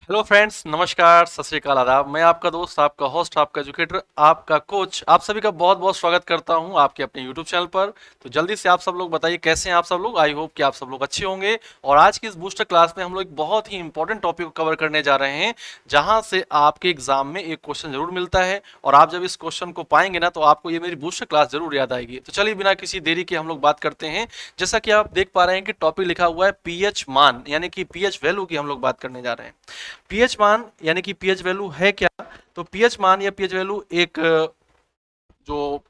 Hello friends, नमस्कार, सत श्री अकाल, आदाब। मैं आपका दोस्त, आपका होस्ट, आपका एजुकेटर, आपका कोच, आप सभी का बहुत बहुत स्वागत करता हूं आपके अपने यूट्यूब चैनल पर। तो जल्दी से आप सब लोग बताइए कैसे हैं आप सब लोग। आई होप कि आप सब लोग अच्छे होंगे। और आज की इस बूस्टर क्लास में हम लोग एक बहुत ही इंपॉर्टेंट टॉपिक को कवर करने जा रहे हैं, जहां से आपके एग्जाम में एक क्वेश्चन जरूर मिलता है। और आप जब इस क्वेश्चन को पाएंगे ना, तो आपको ये मेरी बूस्टर क्लास जरूर याद आएगी। तो चलिए बिना किसी देरी के हम लोग बात करते हैं। जैसा कि आप देख पा रहे हैं कि टॉपिक लिखा हुआ है पीएच मान, यानी कि पीएच वैल्यू की हम लोग बात करने जा रहे हैं। पीएच मान यानी कि पीएच वैल्यू है क्या? तो पीएच मान या पीएच वैल्यू एक जो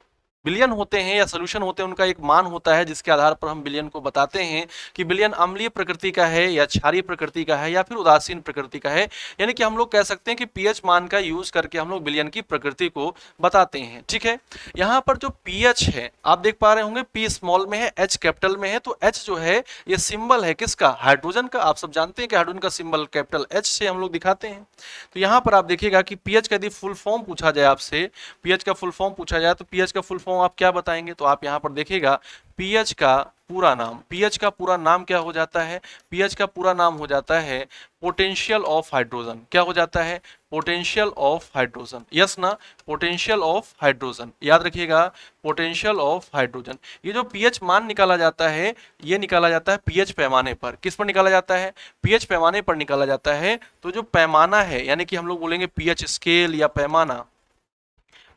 बिलियन होते हैं या सोल्यूशन होते हैं, उनका एक मान होता है जिसके आधार पर हम बिलियन को बताते हैं कि बिलियन अम्लीय प्रकृति का है या क्षारीय प्रकृति का है या फिर उदासीन प्रकृति का है। यानी कि हम लोग कह सकते हैं कि पीएच मान का यूज करके हम लोग बिलियन की प्रकृति को बताते हैं। ठीक है, यहाँ पर जो पीएच है आप देख पा रहे होंगे, पी स्मॉल में है, एच कैपिटल में है। तो एच जो है ये सिंबल है किसका? हाइड्रोजन का। आप सब जानते हैं कि हाइड्रोजन का सिंबल कैपिटल एच से हम लोग दिखाते हैं। तो यहाँ पर आप देखिएगा कि पीएच का यदि फुल फॉर्म पूछा जाए आपसे, पीएच का फुल फॉर्म पूछा जाए तो पीएच का फुल फॉर्म आप क्या बताएंगे? तो आप यहाँ पर देखिएगा पीएच का पूरा नाम, पीएच का पूरा नाम क्या हो जाता है? पीएच का पूरा नाम हो जाता है पोटेंशियल ऑफ हाइड्रोजन। क्या हो जाता है? Potential of hydrogen. यस ना, पोटेंशियल ऑफ हाइड्रोजन याद रखिएगा, पोटेंशियल ऑफ हाइड्रोजन। ये जो पीएच मान निकाला जाता है, ये निकाला जाता है पीएच पैमाने पर। किस पर निकाला जाता है? पीएच पैमाने पर निकाला जाता है। तो जो पैमाना है, यानी कि हम लोग बोलेंगे पीएच स्केल या पैमाना,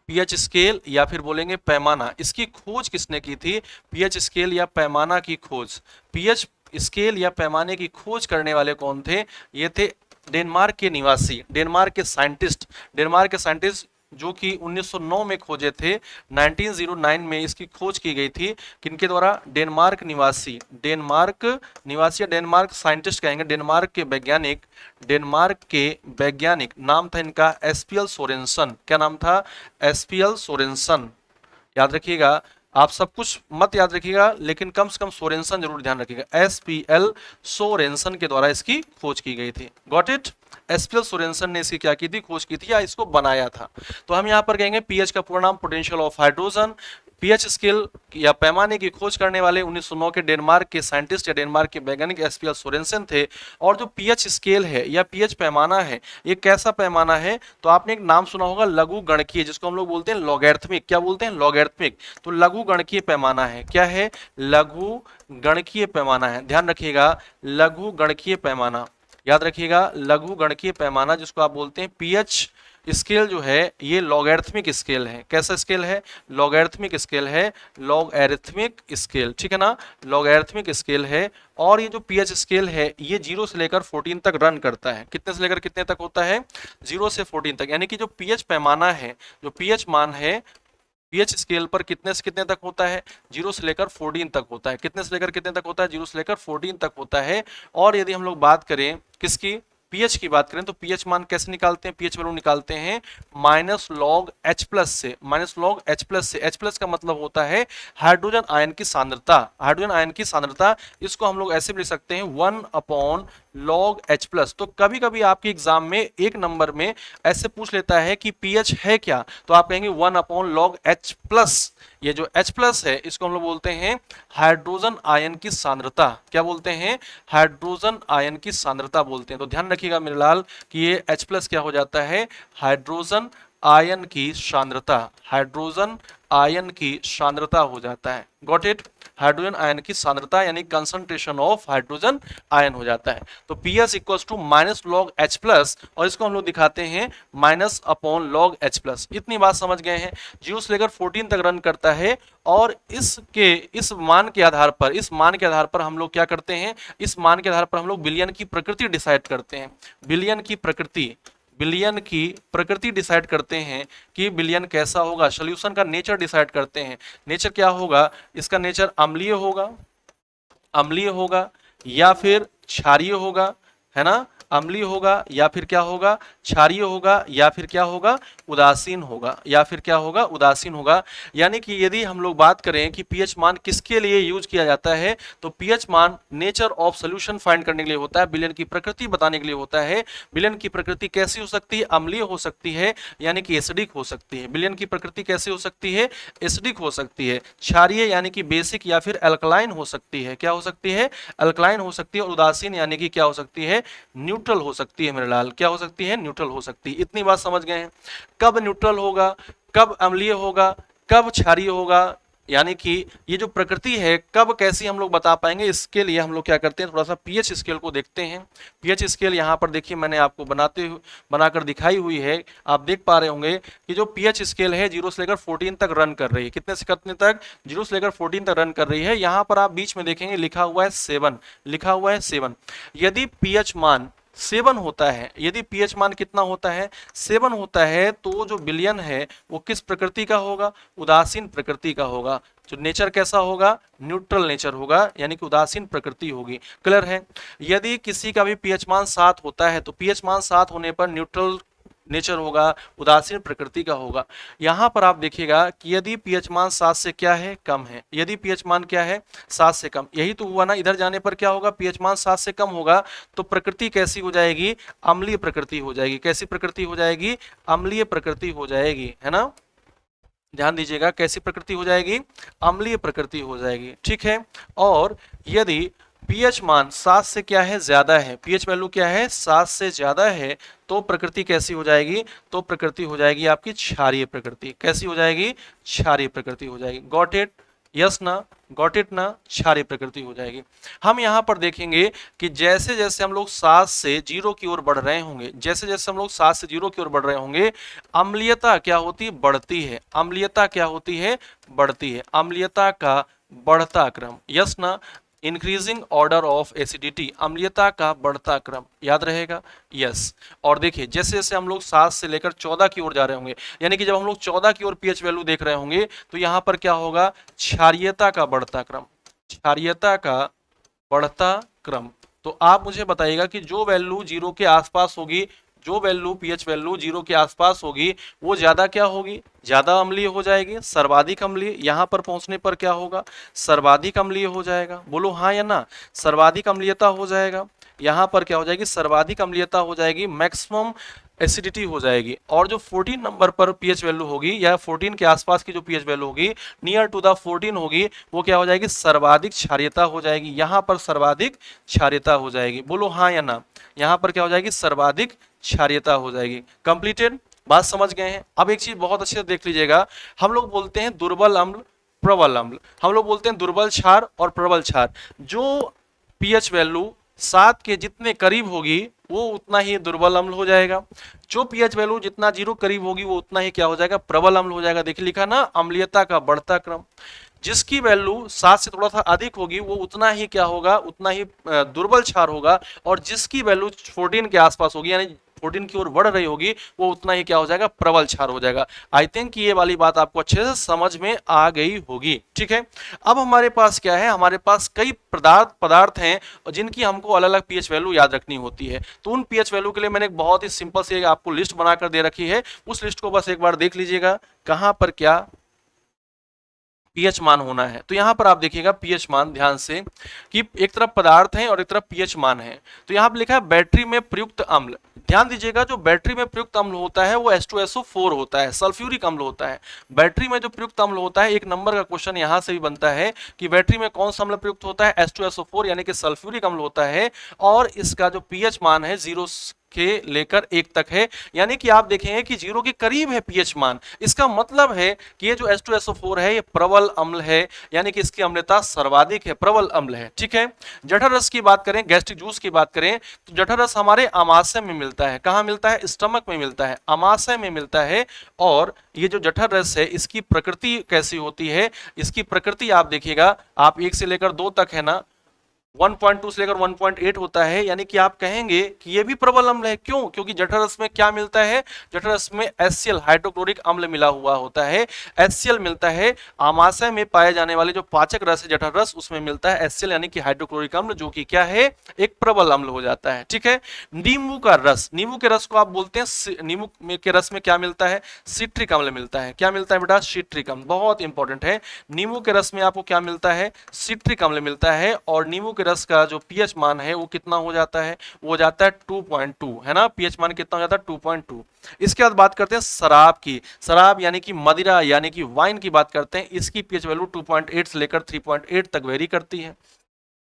पीएच स्केल या फिर बोलेंगे पैमाना, इसकी खोज किसने की थी? पीएच स्केल या पैमाना की खोज, पीएच स्केल या पैमाने की खोज करने वाले कौन थे? ये थे डेनमार्क के निवासी, डेनमार्क के साइंटिस्ट जो कि 1909 में खोजे थे। 1909 में इसकी खोज की गई थी। किनके द्वारा? डेनमार्क निवासी या डेनमार्क साइंटिस्ट कहेंगे, डेनमार्क के वैज्ञानिक नाम था इनका एसपीएल सोरेनसन। क्या नाम था? SPL Sorensen. याद रखिएगा, आप सब कुछ मत याद रखिएगा, लेकिन कम से कम सोरेनसन जरूर ध्यान रखिएगा। एसपीएल सोरेनसन के द्वारा इसकी खोज की गई थी। Got it? एसपीएल सोरेनसन ने इसकी क्या की थी? खोज की थी या इसको बनाया था। तो हम यहाँ पर कहेंगे पीएच का पूरा नाम potential of hydrogen. PH scale या पैमाने की खोज करने वाले 1909 के डेनमार्क के साइंटिस्ट या डेनमार्क के वैज्ञानिक एसपीएल सोरेनसन थे। और जो पीएच स्केल है या पीएच पैमाना है, ये कैसा पैमाना है? तो आपने एक नाम सुना होगा लघु गणकीय, जिसको हम लोग बोलते हैं लॉगैरिथमिक। क्या बोलते हैं? लॉगैरिथमिक। तो लघु गणकीय पैमाना है। क्या है? लघु गणकीय पैमाना है। ध्यान रखिएगा, लघु गणकीय पैमाना याद रखिएगा, लघु गणकीय पैमाना जिसको आप बोलते हैं पीएच स्केल जो है, ये लॉगैरिथमिक स्केल है। कैसा स्केल है? लॉगैरिथमिक स्केल है, लॉगैरिथमिक स्केल। ठीक है ना, लॉगैरिथमिक स्केल है। और ये जो पीएच स्केल है, ये 0 से लेकर 14 तक रन करता है। कितने से लेकर कितने तक होता है? 0 से 14 तक। यानी कि जो पीएच पैमाना है, जो पीएच मान है, पीएच स्केल पर कितने से कितने तक होता है? 0 से लेकर 14 तक होता है। कितने से लेकर कितने तक होता है? 0 से लेकर 14 तक होता है। और यदि हम लोग बात करें किसकी? पीएच की बात करें, तो पीएच मान कैसे निकालते हैं? पीएच वैल्यू निकालते हैं माइनस लॉग एच प्लस से। माइनस लॉग एच प्लस से। एच प्लस का मतलब होता है हाइड्रोजन आयन की सांद्रता। हाइड्रोजन आयन की सांद्रता, इसको हम लोग ऐसे भी लिख सकते हैं 1 अपॉन लॉग एच प्लस। तो कभी कभी आपके एग्जाम में एक नंबर में ऐसे पूछ लेता है कि पीएच है क्या, तो आप कहेंगे 1 अपॉन लॉग एच प्लस। ये जो H प्लस है, इसको हम लोग बोलते हैं हाइड्रोजन आयन की सांद्रता। क्या बोलते हैं? हाइड्रोजन आयन की सांद्रता बोलते हैं। तो ध्यान रखिएगा मेरे लाल कि ये H प्लस क्या हो जाता है? हाइड्रोजन आयन की सांद्रता। हाइड्रोजन आयन की सांद्रता हो जाता है। Got it? हाइड्रोजन आयन की सांद्रता यानी कंसंट्रेशन ऑफ हाइड्रोजन आयन हो जाता है। तो PS equals to minus log H plus, और इसको हम लोग दिखाते हैं minus upon log H plus. इतनी बात समझ गए हैं? 0 से लेकर 14 तक रन करता है। और इस मान के आधार पर हम लोग क्या करते हैं? इस मान के आधार पर हम लोग बिलियन की प्रकृति डिसाइड करते हैं। बिलियन की प्रकृति डिसाइड करते हैं कि बिलियन कैसा होगा। सॉल्यूशन का नेचर डिसाइड करते हैं। नेचर क्या होगा? इसका नेचर अम्लीय होगा या फिर क्षारीय होगा, है ना? अम्लीय होगा या फिर क्या होगा? क्षारीय होगा या फिर क्या होगा? उदासीन होगा, या फिर क्या होगा? उदासीन होगा। यानी कि यदि हम लोग बात करें कि पीएच मान किसके लिए यूज किया जाता है, तो पीएच मान नेचर ऑफ सॉल्यूशन फाइंड करने के लिए होता है, विलयन की प्रकृति बताने के लिए होता है। विलयन की प्रकृति कैसी हो सकती है? अम्लीय हो सकती है, यानी कि एसिडिक हो सकती है। विलयन की प्रकृति कैसी हो सकती है? एसिडिक हो सकती है। क्षारीय यानी कि बेसिक या फिर अल्कलाइन हो सकती है। क्या हो सकती है? अल्कलाइन हो सकती है। और उदासीन यानी कि क्या हो सकती है? न्यूट्रल हो सकती है मेरे लाल, क्या हो सकती है, न्यूट्रल हो सकती है। इतनी बात समझ गए हैं। कब न्यूट्रल होगा, कब अम्लीय होगा, कब क्षारीय होगा, यानी कि ये जो प्रकृति है कब कैसी हम लोग बता पाएंगे, इसके लिए हम लोग क्या करते हैं, थोड़ा सा पीएच स्केल को देखते हैं। पीएच स्केल यहाँ पर देखिए मैंने आपको बनाकर दिखाई हुई है, आप देख पा रहे होंगे कि जो पीएच स्केल है 0 से लेकर 14 तक रन कर रही है। कितने से कितने तक, 0 से लेकर 14 तक रन कर रही है। यहाँ पर आप बीच में देखेंगे लिखा हुआ है 7, लिखा हुआ है 7। यदि पीएच मान 7 होता है, यदि पीएच मान कितना होता है, 7 होता है, तो जो विलयन है वो किस प्रकृति का होगा, उदासीन प्रकृति का होगा। जो नेचर कैसा होगा, न्यूट्रल नेचर होगा, यानी कि उदासीन प्रकृति होगी। क्लियर है। यदि किसी का भी पीएच मान 7 होता है तो पीएच मान 7 होने पर न्यूट्रल नेचर होगा, उदासीन प्रकृति का होगा। यहां पर आप देखिएगा कि यदि पीएच मान 7 से क्या है, कम है, यदि पीएच मान क्या है, 7 से कम, यही तो हुआ ना। इधर जाने पर क्या होगा, पीएच मान 7 से कम होगा तो प्रकृति कैसी हो जाएगी, अम्लीय प्रकृति हो जाएगी। कैसी प्रकृति हो जाएगी, अम्लीय प्रकृति हो जाएगी, है ना। ध्यान दीजिएगा, कैसी प्रकृति हो जाएगी, अम्लीय प्रकृति हो जाएगी। ठीक है। और यदि पीएच मान 7 से क्या है, ज्यादा है, पीएच वैल्यू क्या है, 7 से ज्यादा है, तो प्रकृति कैसी हो जाएगी, तो प्रकृति हो जाएगी आपकी क्षारीय प्रकृति। कैसी हो जाएगी, क्षारीय प्रकृति हो जाएगी। गॉट इट, यस ना, गॉट इट ना, क्षारीय प्रकृति हो जाएगी। हम यहाँ पर देखेंगे कि जैसे जैसे हम लोग 7 से 0 की ओर बढ़ रहे होंगे, जैसे जैसे हम लोग 7 से 0 की ओर बढ़ रहे होंगे, अम्लीयता क्या होती है, बढ़ती है। अम्लीयता क्या होती है, बढ़ती है। अम्लीयता का बढ़ता क्रम, यस ना, इंक्रीजिंग ऑर्डर ऑफ एसिडिटी, अम्लीयता का बढ़ता क्रम, याद रहेगा, यस। और देखिए जैसे जैसे हम लोग 7 से लेकर 14 की ओर जा रहे होंगे, यानी कि जब हम लोग 14 की ओर पीएच वैल्यू देख रहे होंगे तो यहाँ पर क्या होगा, क्षारीयता का बढ़ता क्रम, क्षारीयता का बढ़ता क्रम। तो आप मुझे बताइएगा कि जो वैल्यू 0 के आसपास होगी, जो वैल्यू पीएच वैल्यू 0 के आसपास होगी, वो ज्यादा क्या होगी, ज्यादा अम्लीय हो जाएगी, सर्वाधिक अम्लीय। यहां पर पहुंचने पर क्या होगा, सर्वाधिक अम्लीय हो जाएगा। बोलो हाँ या ना, सर्वाधिक अम्लीयता हो जाएगा। यहां पर क्या हो जाएगी, सर्वाधिक अम्लीयता हो जाएगी, मैक्सिमम एसिडिटी हो जाएगी। और जो 14 नंबर पर पीएच वैल्यू होगी, या 14 के आसपास की जो पीएच वैल्यू होगी, नियर टू द 14 होगी, वो क्या हो जाएगी, सर्वाधिक क्षारीयता हो जाएगी। यहां पर सर्वाधिक क्षारीयता हो जाएगी। बोलो हाँ या ना, यहां पर क्या हो जाएगी, सर्वाधिक क्षारीयता हो जाएगी। कंप्लीटेड, बात समझ गए हैं। अब एक चीज बहुत अच्छे से देख लीजिएगा, हम लोग बोलते हैं दुर्बल अम्ल, प्रबल अम्ल। हम लोग बोलते हैं दुर्बल क्षार और प्रबल क्षार। जो पीएच वैल्यू 7 के जितने करीब होगी वो उतना ही दुर्बल अम्ल हो जाएगा। जो पीएच वैल्यू जितना 0 करीब होगी वो उतना ही क्या हो जाएगा, प्रबल अम्ल हो जाएगा। देखिए लिखा ना, अम्लीयता का बढ़ता क्रम। जिसकी वैल्यू 7 से थोड़ा सा अधिक होगी वो उतना ही क्या होगा, उतना ही दुर्बल क्षार होगा। और जिसकी वैल्यू 14 के आसपास होगी, यानी 14 की ओर बढ़ रही होगी, वो उतना ही क्या हो जाएगा, प्रबल क्षार हो जाएगा। आई थिंक ये वाली बात आपको अच्छे से समझ में आ गई होगी। ठीक है। अब हमारे पास क्या है, हमारे पास कई पदार्थ हैं जिनकी हमको अलग अलग पीएच वैल्यू याद रखनी होती है। तो उन पीएच वैल्यू के लिए मैंने एक बहुत ही सिंपल सी आपको लिस्ट बनाकर दे रखी है। उस लिस्ट को बस एक बार देख लीजिएगा, कहां पर क्या पीएच मान होना है। तो यहां पर आप देखिएगा पीएच मान ध्यान से, कि एक तरफ पदार्थ है और एक तरफ पीएच मान है। तो यहां पर लिखा है बैटरी में प्रयुक्त अम्ल। ध्यान दीजिएगा, जो बैटरी में प्रयुक्त अम्ल होता है वो H2SO4 होता है, सल्फ्यूरिक अम्ल होता है। बैटरी में जो प्रयुक्त अम्ल होता है, एक नंबर का क्वेश्चन यहां से भी बनता है कि बैटरी में कौन सा अम्ल प्रयुक्त होता है, H2SO4 यानी कि सल्फ्यूरिक अम्ल होता है। और इसका जो पीएच मान है 0 के लेकर 1 तक है, यानी कि आप देखेंगे कि 0 के करीब है पीएच मान। इसका मतलब है कि ये जो H2SO4 है ये प्रबल अम्ल है, यानी कि इसकी अम्लता सर्वाधिक है, प्रबल अम्ल है। ठीक है। जठर रस की बात करें, गैस्ट्रिक जूस की बात करें, तो जठर रस हमारे आमाशय में मिलता है। कहां मिलता है, स्टमक में मिलता है, आमाशय में मिलता है। और ये जो जठर रस है इसकी प्रकृति कैसी होती है, इसकी प्रकृति आप देखिएगा, आप 1 से लेकर 2 तक है ना, 1.2 से लेकर 1.8 होता है, यानी कि आप कहेंगे कि ये भी प्रबल अम्ल है। क्यों, क्योंकि जठर रस में क्या मिलता है, जठर रस में HCl हाइड्रोक्लोरिक अम्ल मिला हुआ होता है, HCl मिलता है। आमाशय में पाए जाने वाले जो पाचक रस है जठर रस, उसमें मिलता है HCl यानी कि हाइड्रोक्लोरिक अम्ल, जो कि क्या है, एक प्रबल अम्ल हो जाता है। ठीक है। नींबू का रस, नींबू के रस को आप बोलते हैं, नींबू के रस में क्या मिलता है, सिट्रिक अम्ल मिलता है। क्या मिलता है बेटा, सिट्रिक अम्ल, बहुत इंपॉर्टेंट है। नींबू के रस में आपको क्या मिलता है, सिट्रिक अम्ल मिलता है। और नींबू के रस का जो पीएच मान है वो कितना हो जाता है, वो हो जाता है 2.2, है ना। पीएच मान कितना हो जाता है, 2.2। इसके बाद बात करते हैं शराब की। शराब यानी कि मदिरा यानी कि वाइन की बात करते हैं। इसकी पीएच वैल्यू 2.8 से लेकर 3.8 तक वेरी करती है।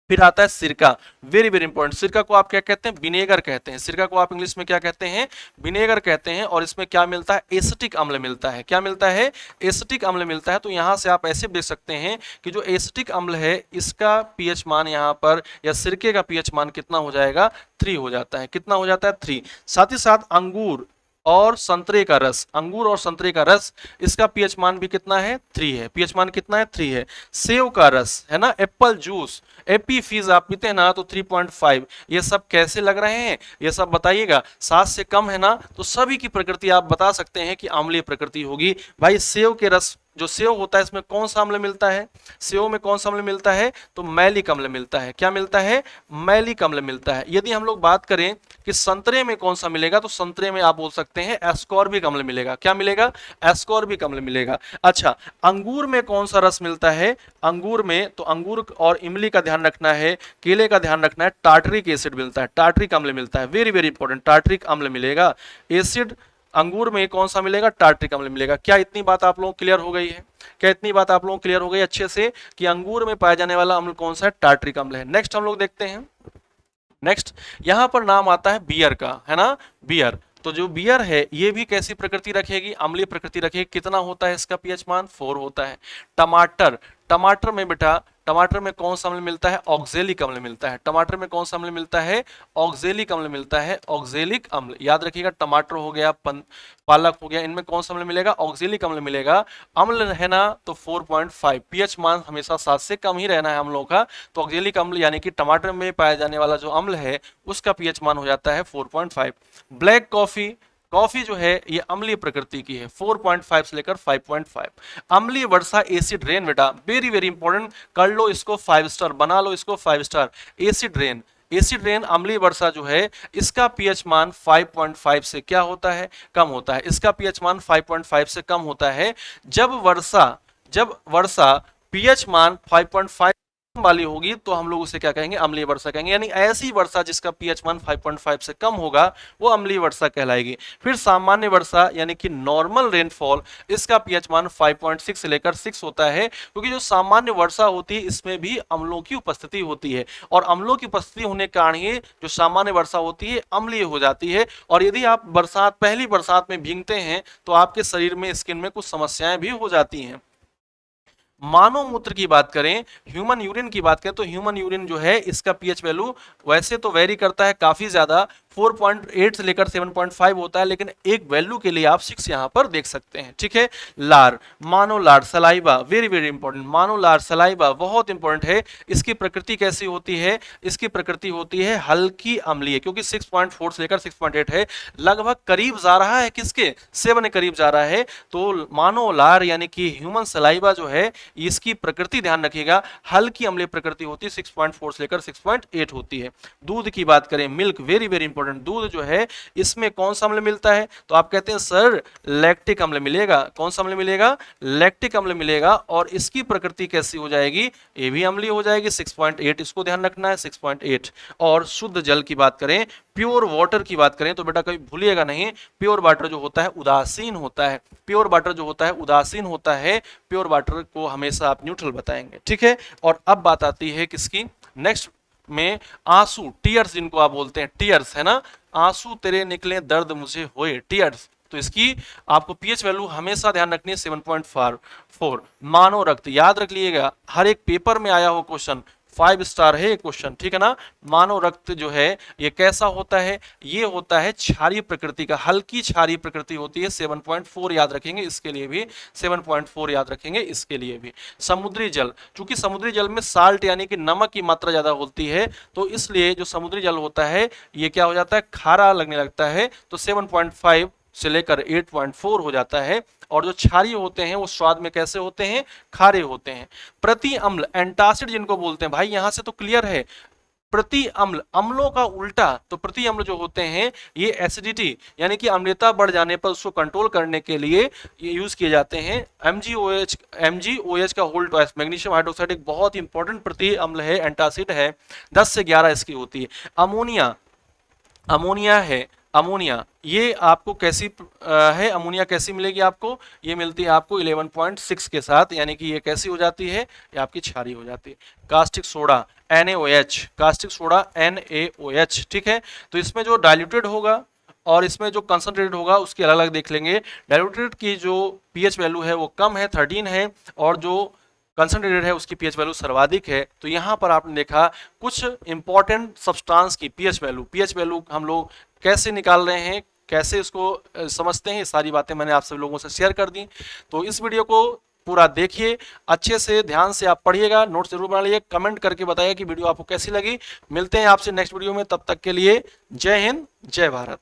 फिर आता है सिरका, वेरी वेरी इंपॉर्टेंट। सिरका को आप क्या कहते हैं? विनेगर कहते हैं। सिरका को आप इंग्लिश में क्या कहते हैं? विनेगर कहते हैं। और इसमें क्या मिलता है? एसिटिक अम्ल मिलता है। क्या मिलता है? एसिटिक अम्ल मिलता है। तो यहां से आप ऐसे देख सकते हैं कि जो एसिटिक अम्ल है इसका पीएच मान यहां पर, या सिरके का पीएच मान कितना हो जाएगा? 3 हो जाता है। कितना हो जाता है? 3। साथ ही साथ अंगूर और संतरे का रस, अंगूर और संतरे का रस, इसका पीएच मान भी कितना है? 3 है। पीएच मान कितना है? 3 है। सेव का रस है ना, एप्पल जूस, एपी फीज आप पीते हैं ना, तो 3.5। ये सब कैसे लग रहे हैं? ये सब बताइएगा। 7 से कम है ना, तो सभी की प्रकृति आप बता सकते हैं कि अम्लीय प्रकृति होगी। भाई सेव के रस, जो सेव होता है इसमें कौन सा अम्ल मिलता है? सेव में कौन सा अम्ल मिलता है? तो मैलिक अम्ल मिलता है। क्या मिलता है? मैलिक अम्ल मिलता है। यदि हम लोग बात करें कि संतरे में कौन सा मिलेगा, तो संतरे में आप बोल सकते हैं एस्कॉर्बिक अम्ल मिलेगा। क्या मिलेगा? एस्कॉर्बिक अम्ल मिलेगा। अच्छा, अंगूर में कौन सा रस मिलता है? अंगूर में, तो अंगूर और इमली का ध्यान रखना है, केले का ध्यान रखना है, टार्टरिक एसिड मिलता है, टार्टरिक अम्ल मिलता है। वेरी वेरी इंपॉर्टेंट, टार्टरिक अम्ल मिलेगा। एसिड अंगूर में कौन सा मिलेगा? टार्टरिक अम्ल मिलेगा। क्या इतनी बात आप लोगों को क्लियर हो गई है? क्या इतनी बात आप लोगों को क्लियर हो गई अच्छे से कि अंगूर में पाया जाने वाला अम्ल कौन सा है? टार्टरिक अम्ल है। नेक्स्ट हम लोग देखते हैं। नेक्स्ट यहां पर नाम आता है बियर का, है ना, बियर। तो जो बियर है ये भी कैसी प्रकृति रखेगी? अम्लीय प्रकृति रखेगी। कितना होता है इसका पीएच मान? 4 होता है। टमाटर, टमाटर में बेटा, टमाटर में कौन सा अम्ल मिलता है? ऑक्जेलिक अम्ल मिलता है। टमाटर में कौन सा अम्ल मिलता है? ऑक्जेलिक अम्ल मिलता है। ऑक्जेलिक अम्ल याद रखिएगा, टमाटर हो गया, पालक हो गया, इनमें कौन सा अम्ल मिलेगा? ऑक्जेलिक अम्ल मिलेगा। अम्ल है ना, तो 4.5। पीएच मान हमेशा 7 से कम ही रहना है हम लोगों का। तो ऑक्जेलिक अम्ल यानी कि टमाटर में पाया जाने वाला जो अम्ल है उसका पीएच मान हो जाता है 4.5। ब्लैक कॉफी, कॉफी जो है ये अम्लीय प्रकृति की है, 4.5 से लेकर 5.5। अम्लीय वर्षा, एसिड रेन बेटा, वेरी वेरी इंपॉर्टेंट, कर लो इसको 5 स्टार, बना लो इसको 5 star. Acid rain, acid rain अम्लीय वर्षा जो है इसका पीएच मान 5.5 से क्या होता है? कम होता है। इसका पीएच मान 5.5 से कम होता है। जब वर्षा पीएच मान 5.5 वाली होगी तो हम लोग उसे क्या कहेंगे? अम्लीय वर्षा कहेंगे। यानी ऐसी वर्षा जिसका पीएच मान 5.5 से कम होगा वो अम्लीय वर्षा कहलाएगी। फिर सामान्य वर्षा यानी कि नॉर्मल रेनफॉल, इसका पीएच मान 5.6 से लेकर 6 होता है, क्योंकि जो सामान्य वर्षा होती है इसमें भी अम्लों की उपस्थिति होती है, और अम्लों की उपस्थिति होने के कारण ही जो सामान्य वर्षा होती है अम्लीय हो जाती है। और यदि आप पहली बरसात में भीगते हैं तो आपके शरीर में, स्किन में कुछ समस्याएं भी हो जाती हैं। मानव मूत्र की बात करें, ह्यूमन यूरिन की बात करें, तो ह्यूमन यूरिन जो है इसका पीएच वैल्यू वैसे तो वेरी करता है काफी ज्यादा, 4.8 से लेकर 7.5 होता है, लेकिन एक वैल्यू के लिए आप 6 यहां पर देख सकते हैं। ठीक है। लार, मानो लार, सलाइवा, वेरी वेरी इंपॉर्टेंट, मानो लार, सलाइवा बहुत इंपॉर्टेंट है। इसकी प्रकृति कैसी होती है? इसकी प्रकृति होती है हल्की अम्लीय, क्योंकि 6.4 से लेकर 6.8 है, लगभग करीब जा रहा है किसके? 7 के करीब जा रहा है। तो मानो लार यानी कि ह्यूमन सलाइवा जो है इसकी प्रकृति ध्यान रखिएगा, हल्की अम्लीय प्रकृति होती है, 6.4 से लेकर 6.8 होती है। दूध की बात करें, मिल्क, वेरी वेरी इंपॉर्टेंट, दूध जो है इसमें कौन सा अम्ल मिलता है? तो आप कहते हैं सर लैक्टिक अम्ल मिलेगा। कौन सा अम्ल मिलेगा? लैक्टिक अम्ल मिलेगा। और इसकी प्रकृति कैसी हो जाएगी? ये भी अम्लीय हो जाएगी, 6.8, इसको ध्यान रखना है, 6.8। और शुद्ध जल की बात करें, प्योर वाटर की बात करें, तो बेटा कभी भूलिएगा नहीं, प्योर वाटर जो होता है उदासीन होता है। प्योर वाटर जो होता है उदासीन होता है। प्योर वाटर को हमेशा आप न्यूट्रल बताएंगे। ठीक है। और अब बात आती है किसकी? नेक्स्ट में आंसू, टीयर्स जिनको आप बोलते हैं, टीयर्स है ना, आंसू तेरे निकले दर्द मुझे होए, टीयर्स। तो इसकी आपको पीएच वैल्यू हमेशा ध्यान रखनी है, 7.4। मानो रक्त, याद रख लीजिएगा, हर एक पेपर में आया हो क्वेश्चन, 5 स्टार है क्वेश्चन। ठीक है ना। मानव रक्त जो है ये कैसा होता है? ये होता है क्षारीय प्रकृति का, हल्की क्षारीय प्रकृति होती है, 7.4 याद रखेंगे इसके लिए भी, 7.4 याद रखेंगे इसके लिए भी। समुद्री जल, चूंकि समुद्री जल में साल्ट यानी कि नमक की मात्रा ज्यादा होती है, तो इसलिए जो समुद्री जल होता है ये क्या हो जाता है? खारा लगने लगता है। तो 7.5 से लेकर 8.4 हो जाता है। और जो क्षारीय होते हैं वो स्वाद में कैसे होते हैं? खारे होते हैं। प्रति अम्ल, एंटासिड जिनको बोलते हैं, भाई यहां से तो क्लियर है, प्रति अम्ल, अम्लों का उल्टा। तो प्रति अम्ल जो होते हैं ये एसिडिटी यानी कि अम्लता बढ़ जाने पर उसको कंट्रोल करने के लिए ये यूज किए जाते हैं। MgOH का होल्ड ट्वाइस, मैग्नीशियम हाइड्रोक्साइड एक बहुत इंपॉर्टेंट प्रति अम्ल है, एंटासिड है, 10 से 11 इसकी होती है। अमोनिया, अमोनिया है, अमोनिया, ये आपको कैसी है, अमोनिया कैसी मिलेगी आपको, ये मिलती है आपको 11.6 के साथ, यानी कि ये कैसी हो जाती है, ये आपकी क्षारीय हो जाती है। Caustic soda NaOH, caustic soda NaOH, ठीक है। तो इसमें जो डाइल्यूटेड होगा और इसमें जो कंसंट्रेटेड होगा उसकी अलग अलग देख लेंगे। डाइल्यूटेड की जो पीएच वैल्यू है वो कम है 13 है, और जो कंसंट्रेटेड है उसकी पीएच वैल्यू सर्वाधिक है। तो यहाँ पर आपने देखा कुछ इंपॉर्टेंट सब्सटेंस की पीएच वैल्यू हम लोग कैसे निकाल रहे हैं, कैसे इसको समझते हैं, ये सारी बातें मैंने आप सब लोगों से शेयर कर दी। तो इस वीडियो को पूरा देखिए, अच्छे से ध्यान से आप पढ़िएगा, नोट्स जरूर बना लीजिए, कमेंट करके बताइए कि वीडियो आपको कैसी लगी। मिलते हैं आपसे नेक्स्ट वीडियो में, तब तक के लिए जय हिंद, जय भारत।